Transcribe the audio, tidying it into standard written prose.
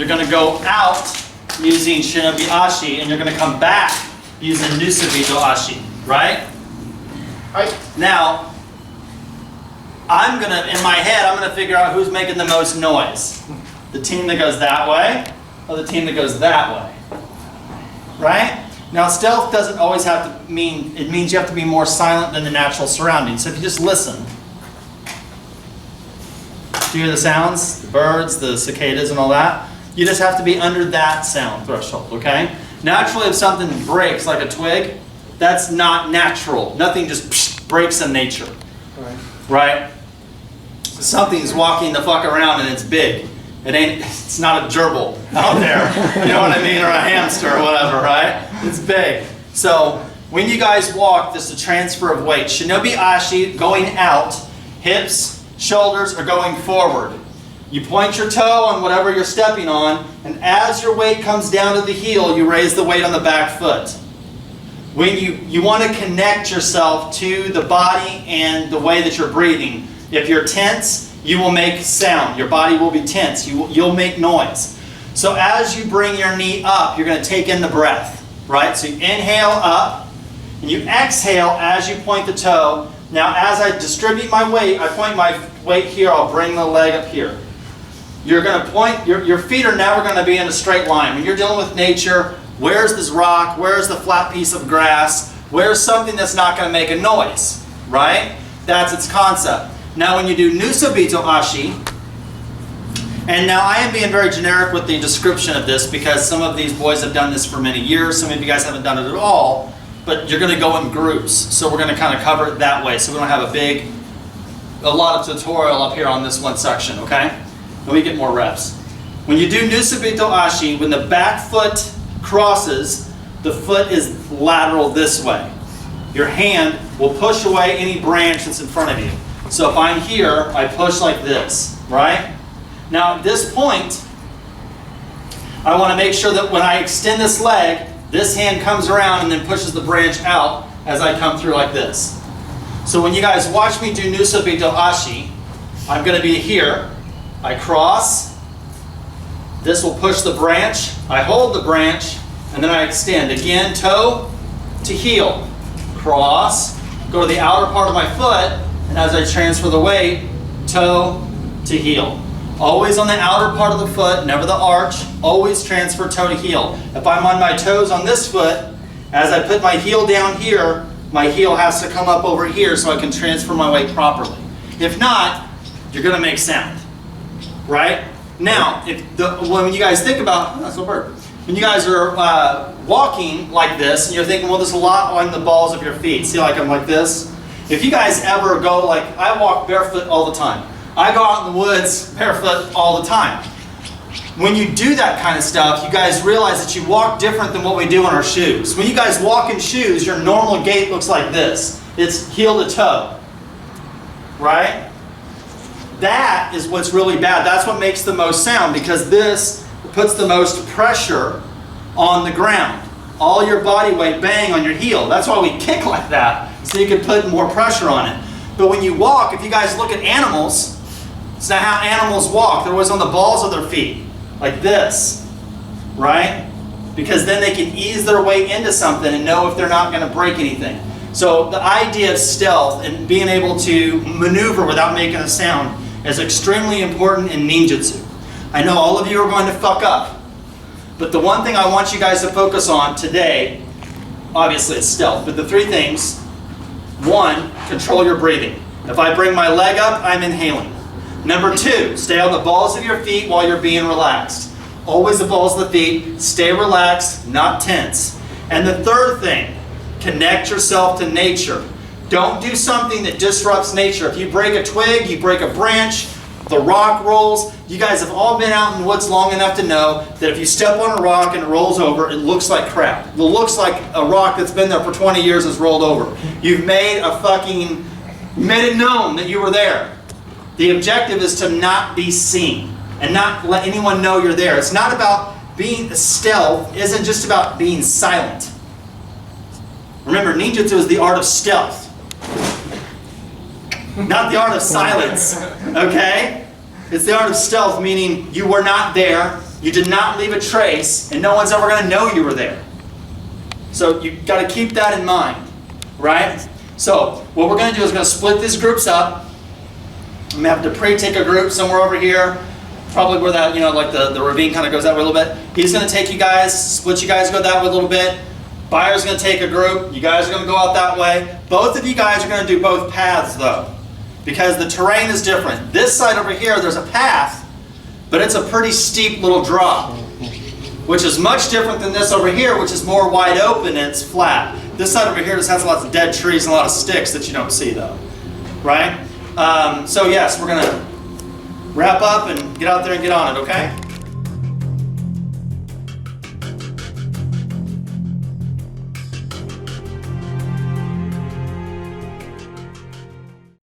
you're going to go out using Shinobi Ashi, and you're going to come back using Nusubito Ashi, right? Now, I'm going to, in my head, I'm going to figure out who's making the most noise. The team that goes that way, or the team that goes that way, right? Now, stealth doesn't always have to mean, it means you have to be more silent than the natural surroundings. So if you just listen, do you hear the sounds? The birds, the cicadas and all that? You just have to be under that sound threshold, okay? Naturally, if something breaks like a twig, that's not natural. Nothing just breaks in nature, right? Something's walking the fuck around and it's big. It's not a gerbil out there, you know what I mean, or a hamster or whatever, right? It's big. So when you guys walk, this is a transfer of weight. Shinobi Ashi, going out, hips, shoulders are going forward. You point your toe on whatever you're stepping on, and as your weight comes down to the heel, you raise the weight on the back foot. When you want to connect yourself to the body and the way that you're breathing. If you're tense, you will make sound. Your body will be tense. You'll make noise. So as you bring your knee up, you're going to take in the breath, right? So you inhale up, and you exhale as you point the toe. Now as I distribute my weight, I point my weight here, I'll bring the leg up here. You're going to point, your feet are never going to be in a straight line. When you're dealing with nature, where's this rock? Where's the flat piece of grass? Where's something that's not going to make a noise, right? That's its concept. Now when you do Nusubito Ashi, and now I am being very generic with the description of this because some of these boys have done this for many years, some of you guys haven't done it at all, but you're going to go in groups. So we're going to kind of cover it that way so we don't have a lot of tutorial up here on this one section, okay? And we get more reps. When you do Nusubito Ashi, when the back foot crosses, the foot is lateral this way. Your hand will push away any branch that's in front of you. So if I'm here, I push like this, right? Now at this point, I want to make sure that when I extend this leg, this hand comes around and then pushes the branch out as I come through like this. So when you guys watch me do Nusubito Ashi, I'm going to be here. I cross. This will push the branch. I hold the branch, and then I extend. Again, toe to heel. Cross. Go to the outer part of my foot. And as I transfer the weight, toe to heel. Always on the outer part of the foot, never the arch. Always transfer toe to heel. If I'm on my toes on this foot, as I put my heel down here, my heel has to come up over here so I can transfer my weight properly. If not, you're going to make sound. Right? Now, when you guys think about, that's a bird. When you guys are walking like this, and you're thinking, well, there's a lot on the balls of your feet. See, like I'm like this? If you guys ever go, like, I walk barefoot all the time. I go out in the woods barefoot all the time. When you do that kind of stuff, you guys realize that you walk different than what we do in our shoes. When you guys walk in shoes, your normal gait looks like this. It's heel to toe. Right? That is what's really bad. That's what makes the most sound, because this puts the most pressure on the ground. All your body weight bang on your heel. That's why we kick like that, so you can put more pressure on it. But when you walk, if you guys look at animals, it's not how animals walk. They're always on the balls of their feet, like this, right? Because then they can ease their way into something and know if they're not going to break anything. So the idea of stealth and being able to maneuver without making a sound is extremely important in ninjutsu. I know all of you are going to fuck up, but the one thing I want you guys to focus on today, obviously it's stealth, but the three things: one, control your breathing. If I bring my leg up, I'm inhaling. Number two, stay on the balls of your feet while you're being relaxed. Always the balls of the feet, stay relaxed, not tense. And the third thing, connect yourself to nature. Don't do something that disrupts nature. If you break a twig, you break a branch, the rock rolls. You guys have all been out in the woods long enough to know that if you step on a rock and it rolls over, it looks like crap. It looks like a rock that's been there for 20 years has rolled over. You've made it known that you were there. The objective is to not be seen and not let anyone know you're there. It's not about being stealth, isn't just about being silent. Remember, ninjutsu is the art of stealth, not the art of silence, okay? It's the art of stealth, meaning you were not there, You did not leave a trace, and no one's ever going to know you were there. So you've got to keep that in mind, right? So what we're going to do is we're going to split these groups up. I'm going to have Dupree take a group somewhere over here, probably where that, like the ravine kind of goes that way a little bit. He's going to take you guys, split you guys, go that way a little bit. Byer's going to take a group. You guys are going to go out that way. Both of you guys are going to do both paths, though, because the terrain is different. This side over here, there's a path, but it's a pretty steep little drop, which is much different than this over here, which is more wide open and it's flat. This side over here just has lots of dead trees and a lot of sticks that you don't see, though, right? So yes, we're going to wrap up and get out there and get on it, okay?